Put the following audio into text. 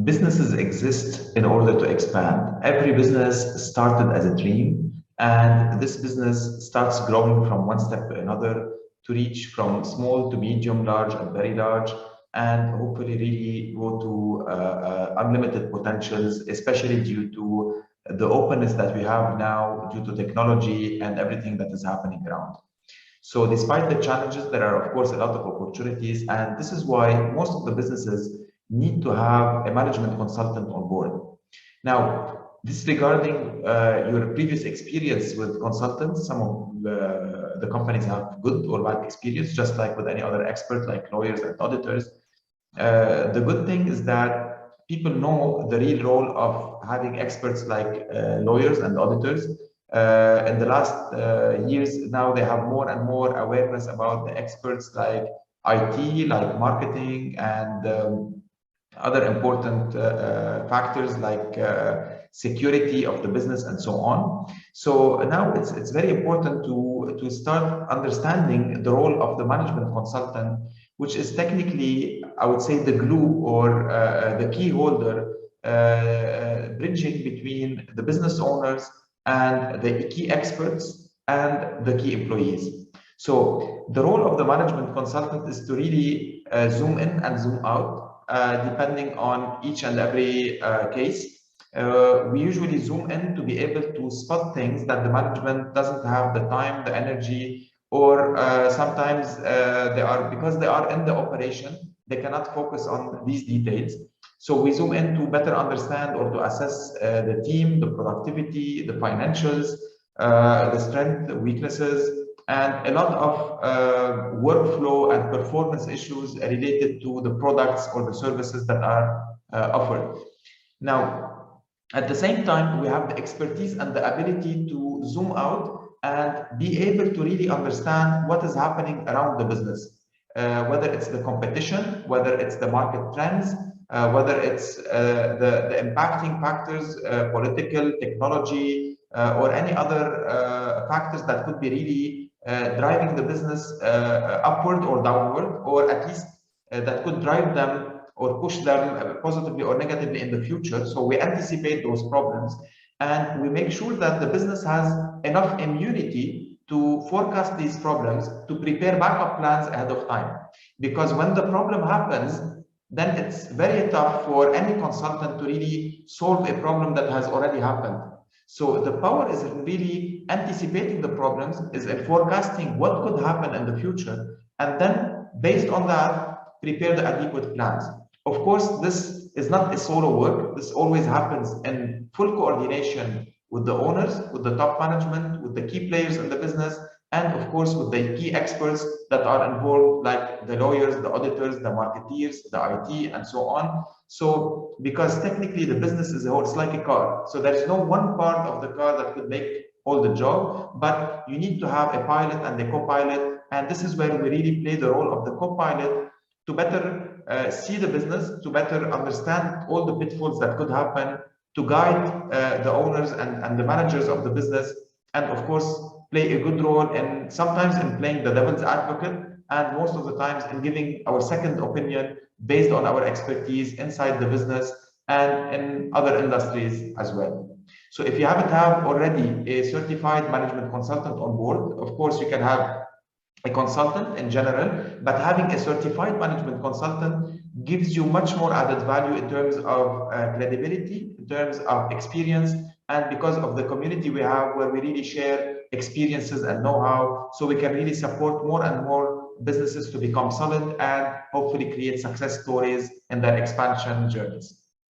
businesses exist in order to expand. Every business started as a dream, and this business starts growing from one step to another to reach from small to medium, large, and very large, and hopefully really go to unlimited potentials, especially due to the openness that we have now due to technology and everything that is happening around. So despite the challenges, there are of course a lot of opportunities, and this is why most of the businesses need to have a management consultant on board. Now, this regarding your previous experience with consultants. Some of the companies have good or bad experience, just like with any other expert, like lawyers and auditors. The good thing is that people know the real role of having experts like lawyers and auditors. In the last years, now they have more and more awareness about the experts like IT, like marketing, and other important factors like security of the business and so on. So now it's very important to start understanding the role of the management consultant, which is technically, I would say, the glue or the key holder bridging between the business owners and the key experts and the key employees. So the role of the management consultant is to really zoom in and zoom out, depending on each and every case. We usually zoom in to be able to spot things that the management doesn't have the time, the energy, or sometimes because they are in the operation, they cannot focus on these details. So we zoom in to better understand or to assess the team, the productivity, the financials, the strengths, the weaknesses, and a lot of workflow and performance issues related to the products or the services that are offered. Now, at the same time, we have the expertise and the ability to zoom out and be able to really understand what is happening around the business, whether it's the competition, whether it's the market trends, whether it's the impacting factors, political, technology, or any other factors that could be really driving the business upward or downward, or at least that could drive them or push them positively or negatively in the future. So we anticipate those problems, and we make sure that the business has enough immunity to forecast these problems, to prepare backup plans ahead of time. Because when the problem happens, then it's very tough for any consultant to really solve a problem that has already happened. So the power is in really anticipating the problems, is in forecasting what could happen in the future, and then based on that, prepare the adequate plans. Of course, this is not a solo work. This always happens in full coordination with the owners, with the top management, with the key players in the business, and of course with the key experts that are involved, like the lawyers, the auditors, the marketeers, the IT, and so on. So because technically the business is a whole, it's like a car. So there's no one part of the car that could make all the job, but you need to have a pilot and a co-pilot. And this is where we really play the role of the co-pilot to better see the business, to better understand all the pitfalls that could happen, to guide the owners and the managers of the business, and of course play a good role in sometimes in playing the devil's advocate, and most of the times in giving our second opinion based on our expertise inside the business and in other industries as well. So if you haven't have already a certified management consultant on board, of course you can have a consultant in general, but having a certified management consultant gives you much more added value in terms of credibility, in terms of experience, and because of the community we have where we really share experiences and know-how, so we can really support more and more businesses to become solid and hopefully create success stories in their expansion journeys.